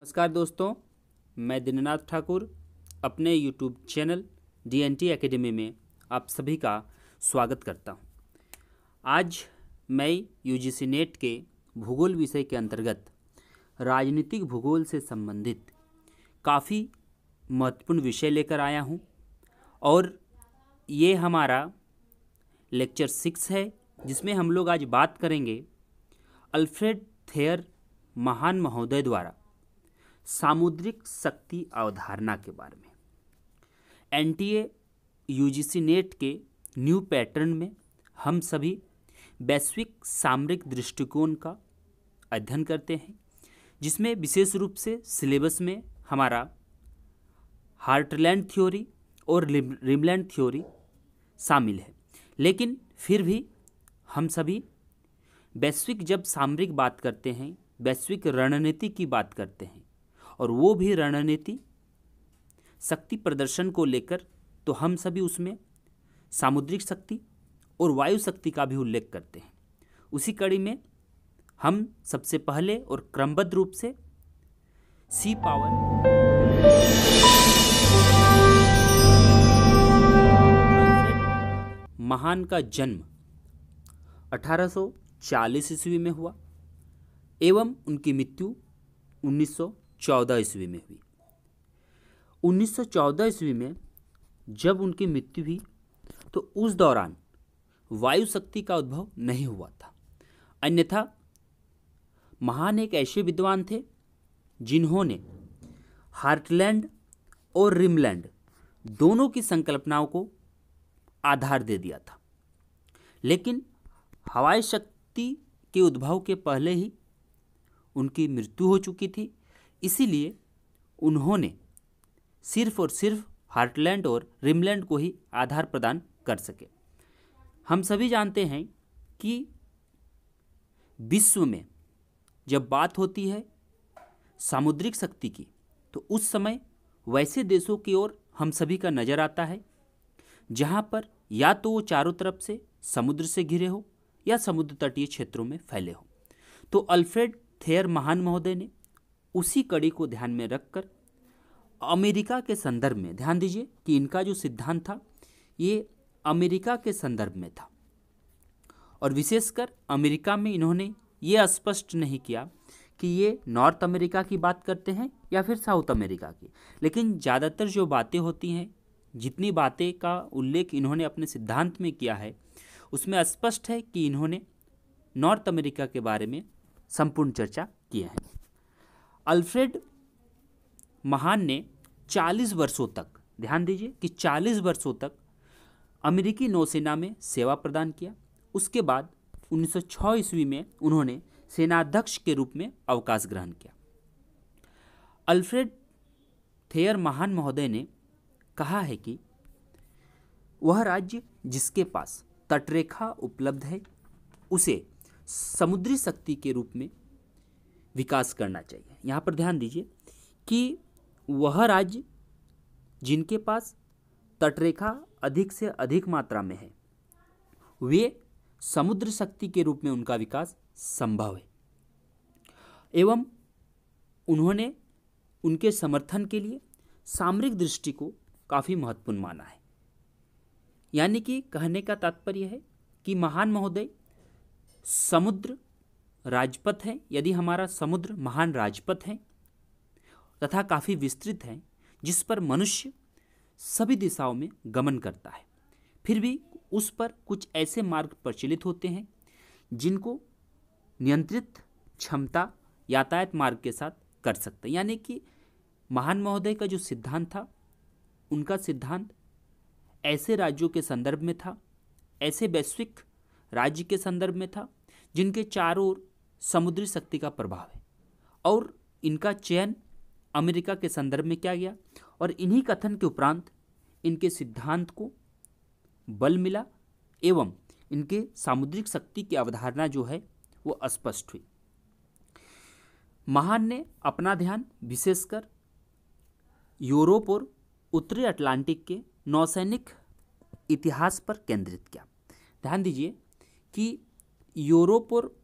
नमस्कार दोस्तों, मैं दिननाथ ठाकुर अपने YouTube चैनल DNT एकेडमी में आप सभी का स्वागत करता हूं। आज मैं UGC नेट के भूगोल विषय के अंतर्गत राजनीतिक भूगोल से संबंधित काफ़ी महत्वपूर्ण विषय लेकर आया हूं और ये हमारा लेक्चर 6 है, जिसमें हम लोग आज बात करेंगे अल्फ्रेड थेयर महान महोदय द्वारा सामुद्रिक शक्ति अवधारणा के बारे में। NTA UGC नेट के न्यू पैटर्न में हम सभी वैश्विक सामरिक दृष्टिकोण का अध्ययन करते हैं, जिसमें विशेष रूप से सिलेबस में हमारा हार्टलैंड थ्योरी और रिमलैंड थ्योरी शामिल है। लेकिन फिर भी हम सभी वैश्विक जब सामरिक बात करते हैं, वैश्विक रणनीति की बात करते हैं, और वो भी रणनीति शक्ति प्रदर्शन को लेकर, तो हम सभी उसमें सामुद्रिक शक्ति और वायु शक्ति का भी उल्लेख करते हैं। उसी कड़ी में हम सबसे पहले और क्रमबद्ध रूप से सी पावर महान का जन्म 1840 ईस्वी में हुआ एवं उनकी मृत्यु 1914 ईस्वी में हुई। 1914 ईस्वी में जब उनकी मृत्यु हुई तो उस दौरान वायु शक्ति का उद्भव नहीं हुआ था। अन्यथा महान एक ऐसे विद्वान थे जिन्होंने हार्टलैंड और रिमलैंड दोनों की संकल्पनाओं को आधार दे दिया था। लेकिन हवाई शक्ति के उद्भव के पहले ही उनकी मृत्यु हो चुकी थी, इसीलिए उन्होंने सिर्फ और सिर्फ हार्टलैंड और रिमलैंड को ही आधार प्रदान कर सके। हम सभी जानते हैं कि विश्व में जब बात होती है सामुद्रिक शक्ति की, तो उस समय वैसे देशों की ओर हम सभी का नज़र आता है जहाँ पर या तो वो चारों तरफ से समुद्र से घिरे हो या समुद्र तटीय क्षेत्रों में फैले हो। तो अल्फ्रेड थेयर महान महोदय ने उसी कड़ी को ध्यान में रखकर अमेरिका के संदर्भ में, ध्यान दीजिए कि इनका जो सिद्धांत था ये अमेरिका के संदर्भ में था, और विशेषकर अमेरिका में इन्होंने ये स्पष्ट नहीं किया कि ये नॉर्थ अमेरिका की बात करते हैं या फिर साउथ अमेरिका की, लेकिन ज़्यादातर जो बातें होती हैं, जितनी बातें का उल्लेख इन्होंने अपने सिद्धांत में किया है, उसमें स्पष्ट है कि इन्होंने नॉर्थ अमेरिका के बारे में संपूर्ण चर्चा किए हैं। अल्फ्रेड महान ने 40 वर्षों तक, ध्यान दीजिए कि 40 वर्षों तक अमेरिकी नौसेना में सेवा प्रदान किया। उसके बाद 1906 ईस्वी में उन्होंने सेनाध्यक्ष के रूप में अवकाश ग्रहण किया। अल्फ्रेड थेयर महान महोदय ने कहा है कि वह राज्य जिसके पास तटरेखा उपलब्ध है उसे समुद्री शक्ति के रूप में विकास करना चाहिए। यहाँ पर ध्यान दीजिए कि वह राज्य जिनके पास तटरेखा अधिक से अधिक मात्रा में है, वे समुद्र शक्ति के रूप में उनका विकास संभव है। एवं उन्होंने उनके समर्थन के लिए सामरिक दृष्टि को काफ़ी महत्वपूर्ण माना है। यानी कि कहने का तात्पर्य है कि महान महोदय समुद्र राजपथ है, यदि हमारा समुद्र महान राजपथ है तथा काफ़ी विस्तृत है, जिस पर मनुष्य सभी दिशाओं में गमन करता है, फिर भी उस पर कुछ ऐसे मार्ग प्रचलित होते हैं जिनको नियंत्रित क्षमता यातायात मार्ग के साथ कर सकते हैं। यानी कि महान महोदय का जो सिद्धांत था, उनका सिद्धांत ऐसे राज्यों के संदर्भ में था, ऐसे वैश्विक राज्य के संदर्भ में था जिनके चारों ओर समुद्री शक्ति का प्रभाव है, और इनका चयन अमेरिका के संदर्भ में किया गया, और इन्हीं कथन के उपरांत इनके सिद्धांत को बल मिला एवं इनके सामुद्रिक शक्ति की अवधारणा जो है वो स्पष्ट हुई। महान ने अपना ध्यान विशेषकर यूरोप और उत्तरी अटलांटिक के नौसैनिक इतिहास पर केंद्रित किया। ध्यान दीजिए कि यूरोप और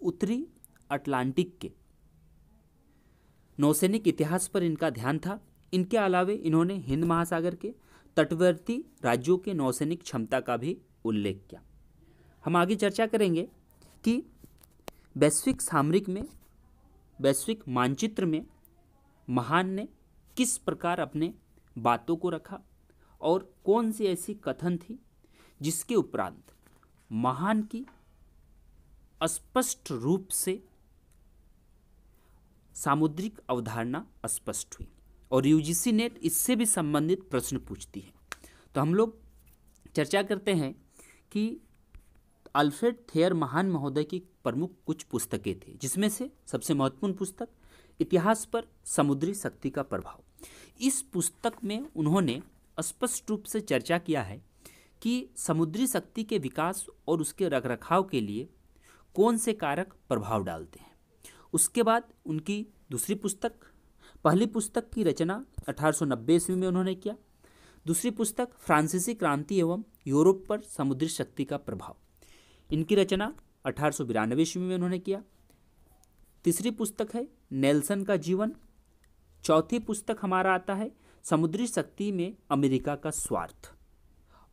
उत्तरी अटलांटिक के नौसैनिक इतिहास पर इनका ध्यान था। इनके अलावे इन्होंने हिंद महासागर के तटवर्ती राज्यों के नौसैनिक क्षमता का भी उल्लेख किया। हम आगे चर्चा करेंगे कि वैश्विक मानचित्र में महान ने किस प्रकार अपने बातों को रखा और कौन सी ऐसी कथन थी जिसके उपरांत महान की स्पष्ट रूप से सामुद्रिक अवधारणा स्पष्ट हुई और यूजीसी नेट इससे भी संबंधित प्रश्न पूछती है। तो हम लोग चर्चा करते हैं कि अल्फ्रेड थेयर महान महोदय की प्रमुख कुछ पुस्तकें थी, जिसमें से सबसे महत्वपूर्ण पुस्तक इतिहास पर समुद्री शक्ति का प्रभाव। इस पुस्तक में उन्होंने स्पष्ट रूप से चर्चा किया है कि समुद्री शक्ति के विकास और उसके रखरखाव के लिए कौन से कारक प्रभाव डालते हैं। उसके बाद उनकी दूसरी पुस्तक, पहली पुस्तक की रचना 1890 ईस्वी में उन्होंने किया। दूसरी पुस्तक फ्रांसीसी क्रांति एवं यूरोप पर समुद्री शक्ति का प्रभाव, इनकी रचना 1892 ईस्वी में उन्होंने किया। तीसरी पुस्तक है नेल्सन का जीवन। चौथी पुस्तक हमारा आता है समुद्री शक्ति में अमेरिका का स्वार्थ।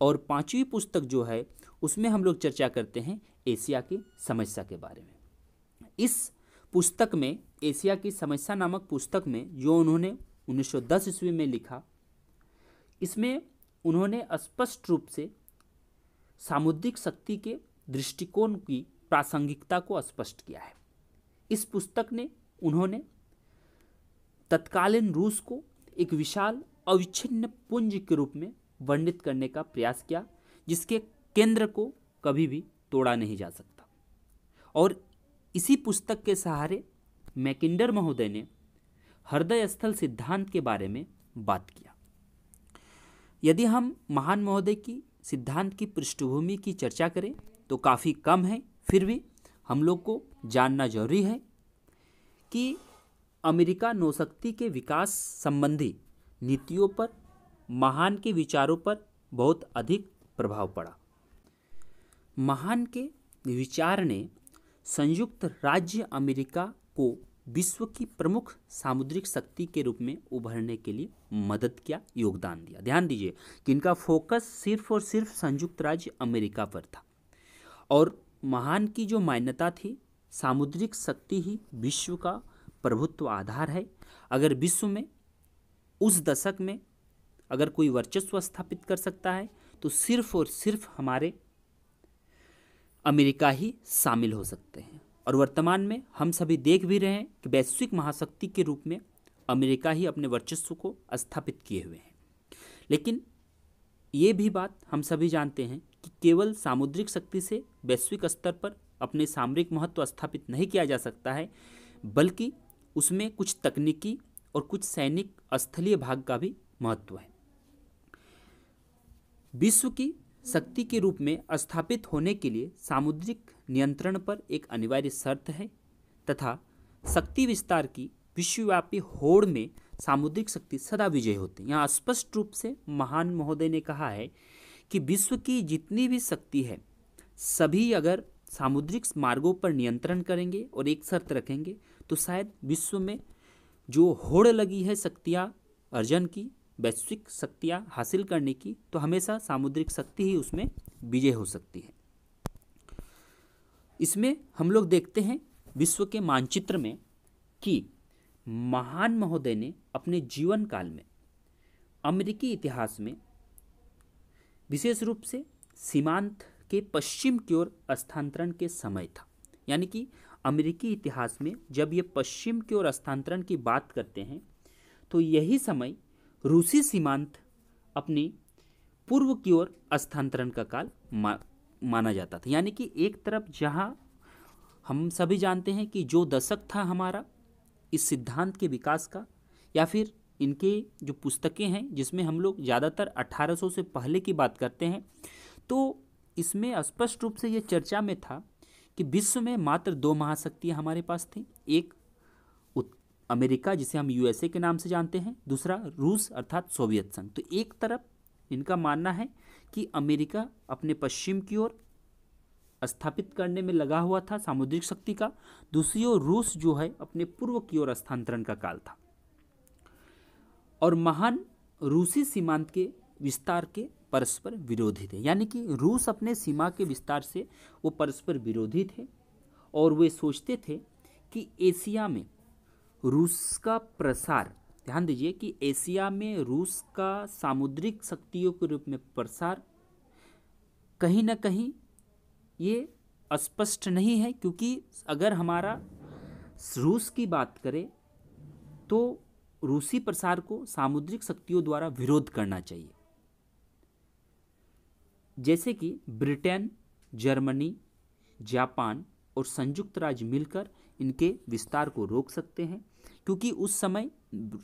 और पांचवी पुस्तक जो है उसमें हम लोग चर्चा करते हैं एशिया की समस्या के बारे में। इस पुस्तक में, एशिया की समस्या नामक पुस्तक में, जो उन्होंने 1910 ईस्वी में लिखा, इसमें उन्होंने स्पष्ट रूप से सामुद्रिक शक्ति के दृष्टिकोण की प्रासंगिकता को स्पष्ट किया है। इस पुस्तक ने उन्होंने तत्कालीन रूस को एक विशाल अविच्छिन्न पुंज के रूप में वर्णित करने का प्रयास किया, जिसके केंद्र को कभी भी तोड़ा नहीं जा सकता। और इसी पुस्तक के सहारे मैकिंडर महोदय ने हृदय स्थल सिद्धांत के बारे में बात किया। यदि हम महान महोदय की सिद्धांत की पृष्ठभूमि की चर्चा करें तो काफ़ी कम है, फिर भी हम लोग को जानना जरूरी है कि अमेरिका नौशक्ति के विकास संबंधी नीतियों पर महान के विचारों पर बहुत अधिक प्रभाव पड़ा। महान के विचार ने संयुक्त राज्य अमेरिका को विश्व की प्रमुख सामुद्रिक शक्ति के रूप में उभरने के लिए मदद किया, योगदान दिया। ध्यान दीजिए कि इनका फोकस सिर्फ और सिर्फ संयुक्त राज्य अमेरिका पर था और महान की जो मान्यता थी, सामुद्रिक शक्ति ही विश्व का प्रभुत्व आधार है। अगर विश्व में उस दशक में अगर कोई वर्चस्व स्थापित कर सकता है तो सिर्फ और सिर्फ हमारे अमेरिका ही शामिल हो सकते हैं। और वर्तमान में हम सभी देख भी रहे हैं कि वैश्विक महाशक्ति के रूप में अमेरिका ही अपने वर्चस्व को स्थापित किए हुए हैं। लेकिन ये भी बात हम सभी जानते हैं कि केवल सामुद्रिक शक्ति से वैश्विक स्तर पर अपने सामरिक महत्व स्थापित नहीं किया जा सकता है, बल्कि उसमें कुछ तकनीकी और कुछ सैनिक स्थलीय भाग का भी महत्व है। विश्व की शक्ति के रूप में स्थापित होने के लिए सामुद्रिक नियंत्रण पर एक अनिवार्य शर्त है तथा शक्ति विस्तार की विश्वव्यापी होड़ में सामुद्रिक शक्ति सदा विजय होती है। यहाँ स्पष्ट रूप से महान महोदय ने कहा है कि विश्व की जितनी भी शक्ति है, सभी अगर सामुद्रिक मार्गों पर नियंत्रण करेंगे और एक शर्त रखेंगे तो शायद विश्व में जो होड़ लगी है शक्तियाँ अर्जन की, वैश्विक शक्तियाँ हासिल करने की, तो हमेशा सामुद्रिक शक्ति ही उसमें विजय हो सकती है। इसमें हम लोग देखते हैं विश्व के मानचित्र में कि महान महोदय ने अपने जीवन काल में अमेरिकी इतिहास में विशेष रूप से सीमांत के पश्चिम की ओर स्थानांतरण के समय था। यानी कि अमेरिकी इतिहास में जब ये पश्चिम की ओर स्थानांतरण की बात करते हैं तो यही समय रूसी सीमांत अपनी पूर्व की ओर स्थानांतरण का काल माना जाता था। यानी कि एक तरफ जहां हम सभी जानते हैं कि जो दशक था हमारा इस सिद्धांत के विकास का, या फिर इनके जो पुस्तकें हैं जिसमें हम लोग ज़्यादातर 1800 से पहले की बात करते हैं, तो इसमें स्पष्ट रूप से ये चर्चा में था कि विश्व में मात्र दो महाशक्तियाँ हमारे पास थीं। एक अमेरिका जिसे हम यूएसए के नाम से जानते हैं, दूसरा रूस अर्थात सोवियत संघ। तो एक तरफ इनका मानना है कि अमेरिका अपने पश्चिम की ओर स्थापित करने में लगा हुआ था सामुद्रिक शक्ति का, दूसरी ओर रूस जो है अपने पूर्व की ओर स्थानांतरण का काल था। और महान रूसी सीमांत के विस्तार के परस्पर विरोधी थे, यानी कि रूस अपने सीमा के विस्तार से वो परस्पर विरोधी थे और वे सोचते थे कि एशिया में रूस का प्रसार, ध्यान दीजिए कि एशिया में रूस का सामुद्रिक शक्तियों के रूप में प्रसार कहीं ना कहीं ये अस्पष्ट नहीं है, क्योंकि अगर हमारा रूस की बात करें तो रूसी प्रसार को सामुद्रिक शक्तियों द्वारा विरोध करना चाहिए। जैसे कि ब्रिटेन, जर्मनी, जापान और संयुक्त राज्य मिलकर इनके विस्तार को रोक सकते हैं, क्योंकि उस समय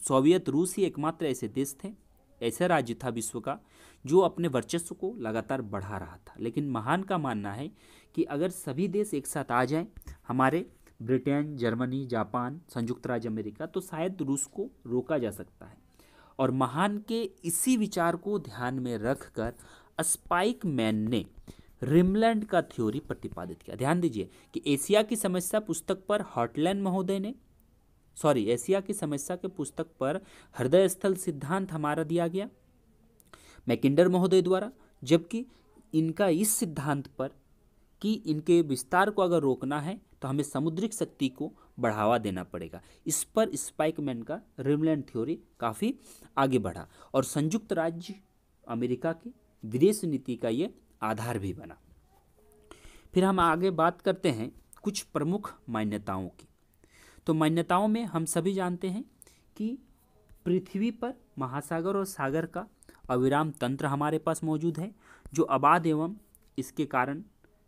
सोवियत रूस ही एकमात्र ऐसे देश थे, ऐसा राज्य था विश्व का जो अपने वर्चस्व को लगातार बढ़ा रहा था। लेकिन महान का मानना है कि अगर सभी देश एक साथ आ जाएं, हमारे ब्रिटेन, जर्मनी, जापान, संयुक्त राज्य अमेरिका, तो शायद रूस को रोका जा सकता है। और महान के इसी विचार को ध्यान में रखकर स्पाइक मैन ने रिमलैंड का थ्योरी प्रतिपादित किया। ध्यान दीजिए कि एशिया की समस्या पुस्तक पर हॉटलैंड महोदय ने एशिया की समस्या के पुस्तक पर हृदय स्थल सिद्धांत हमारा दिया गया मैकिंडर महोदय द्वारा, जबकि इनका इस सिद्धांत पर कि इनके विस्तार को अगर रोकना है तो हमें समुद्रिक शक्ति को बढ़ावा देना पड़ेगा। इस पर स्पाइकमैन का रिमलैंड थ्योरी काफ़ी आगे बढ़ा और संयुक्त राज्य अमेरिका की विदेश नीति का ये आधार भी बना। फिर हम आगे बात करते हैं कुछ प्रमुख मान्यताओं की। तो मान्यताओं में हम सभी जानते हैं कि पृथ्वी पर महासागर और सागर का अविराम तंत्र हमारे पास मौजूद है, जो आबाद एवं इसके कारण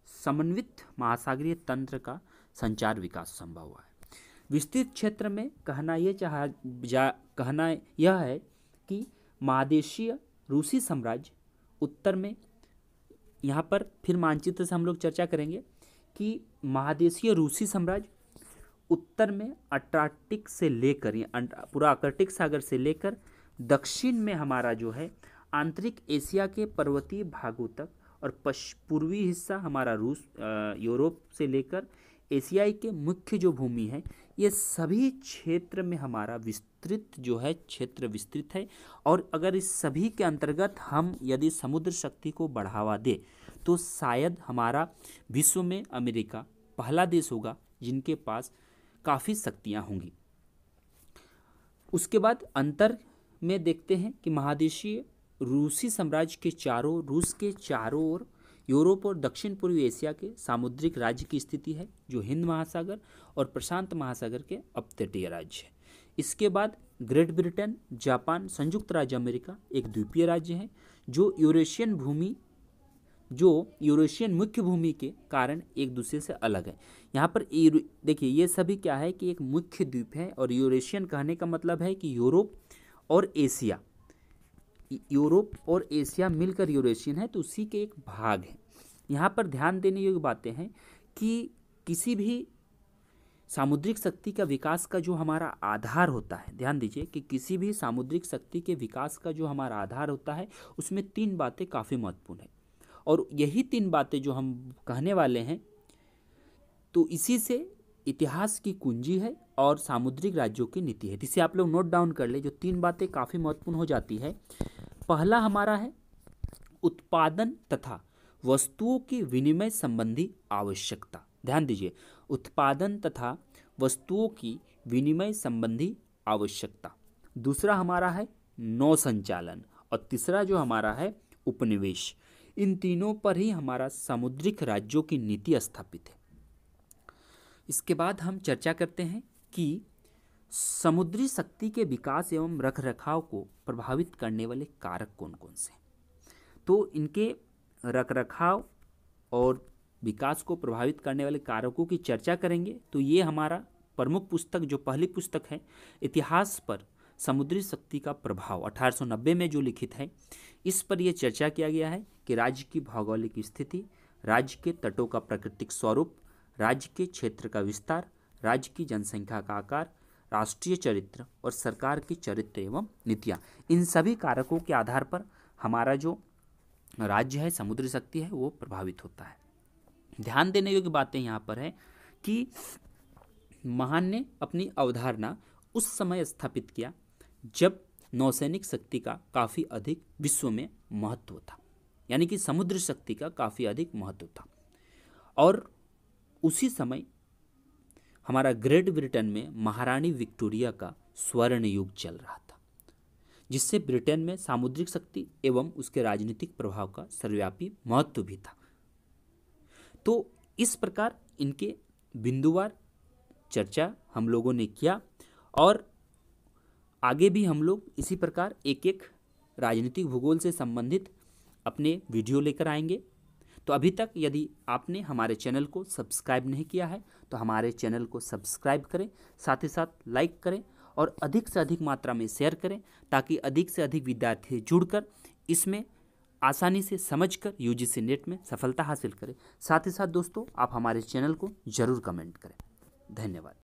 समन्वित महासागरीय तंत्र का संचार विकास संभव हुआ है। विस्तृत क्षेत्र में कहना यह है कि महादेशीय रूसी साम्राज्य उत्तर में, यहाँ पर फिर मानचित्र से हम लोग चर्चा करेंगे कि महादेशीय रूसी साम्राज्य उत्तर में अंटार्कटिक से लेकर पूरा आर्कटिक सागर से लेकर दक्षिण में हमारा जो है आंतरिक एशिया के पर्वतीय भागों तक और पूर्वी हिस्सा हमारा रूस यूरोप से लेकर एशियाई के मुख्य जो भूमि है, ये सभी क्षेत्र में हमारा विस्तृत जो है क्षेत्र विस्तृत है। और अगर इस सभी के अंतर्गत हम यदि समुद्र शक्ति को बढ़ावा दे तो शायद हमारा विश्व में अमेरिका पहला देश होगा जिनके पास काफ़ी शक्तियाँ होंगी। उसके बाद अंतर में देखते हैं कि महादेशीय रूसी साम्राज्य के चारों, रूस के चारों ओर यूरोप और दक्षिण पूर्वी एशिया के सामुद्रिक राज्य की स्थिति है, जो हिंद महासागर और प्रशांत महासागर के अपतटीय राज्य है। इसके बाद ग्रेट ब्रिटेन, जापान, संयुक्त राज्य अमेरिका एक द्वीपीय राज्य है, जो यूरेशियन मुख्य भूमि के कारण एक दूसरे से अलग है। यहाँ पर देखिए ये सभी क्या है कि एक मुख्य द्वीप है, और यूरेशियन कहने का मतलब है कि यूरोप और एशिया मिलकर यूरेशियन है, तो उसी के एक भाग है। यहाँ पर ध्यान देने योग्य बातें हैं कि किसी भी सामुद्रिक शक्ति का विकास का जो हमारा आधार होता है, ध्यान दीजिए कि किसी भी सामुद्रिक शक्ति के विकास का जो हमारा आधार होता है उसमें 3 बातें काफ़ी महत्वपूर्ण है, और यही 3 बातें जो हम कहने वाले हैं तो इसी से इतिहास की कुंजी है और सामुद्रिक राज्यों की नीति है। जिसे आप लोग नोट डाउन कर ले, जो 3 बातें काफ़ी महत्वपूर्ण हो जाती है। पहला हमारा है उत्पादन तथा वस्तुओं की विनिमय संबंधी आवश्यकता। ध्यान दीजिए, उत्पादन तथा वस्तुओं की विनिमय संबंधी आवश्यकता। दूसरा हमारा है नौ संचालन, और तीसरा जो हमारा है उपनिवेश। इन तीनों पर ही हमारा सामुद्रिक राज्यों की नीति स्थापित है। इसके बाद हम चर्चा करते हैं कि समुद्री शक्ति के विकास एवं रखरखाव को प्रभावित करने वाले कारक कौन कौन से हैं। तो इनके रखरखाव और विकास को प्रभावित करने वाले कारकों की चर्चा करेंगे। तो ये हमारा प्रमुख पुस्तक, जो पहली पुस्तक है इतिहास पर समुद्री शक्ति का प्रभाव 1890 में जो लिखित है, इस पर यह चर्चा किया गया है कि राज्य की भौगोलिक स्थिति, राज्य के तटों का प्राकृतिक स्वरूप, राज्य के क्षेत्र का विस्तार, राज्य की जनसंख्या का आकार, राष्ट्रीय चरित्र और सरकार की चरित्र एवं नीतियाँ, इन सभी कारकों के आधार पर हमारा जो राज्य है, समुद्री शक्ति है, वो प्रभावित होता है। ध्यान देने योग्य बातें यहाँ पर है कि महान ने अपनी अवधारणा उस समय स्थापित किया जब नौसैनिक शक्ति का काफ़ी अधिक विश्व में महत्व था, यानी कि समुद्र शक्ति का काफ़ी अधिक महत्व था। और उसी समय हमारा ग्रेट ब्रिटेन में महारानी विक्टोरिया का स्वर्ण युग चल रहा था, जिससे ब्रिटेन में सामुद्रिक शक्ति एवं उसके राजनीतिक प्रभाव का सर्वव्यापी महत्व भी था। तो इस प्रकार इनके बिंदुवार चर्चा हम लोगों ने किया और आगे भी हम लोग इसी प्रकार एक एक राजनीतिक भूगोल से संबंधित अपने वीडियो लेकर आएंगे। तो अभी तक यदि आपने हमारे चैनल को सब्सक्राइब नहीं किया है तो हमारे चैनल को सब्सक्राइब करें, साथ ही साथ लाइक करें और अधिक से अधिक मात्रा में शेयर करें, ताकि अधिक से अधिक विद्यार्थी जुड़कर इसमें आसानी से समझकर यूजीसी नेट में सफलता हासिल करें। साथ ही साथ दोस्तों, आप हमारे चैनल को जरूर कमेंट करें। धन्यवाद।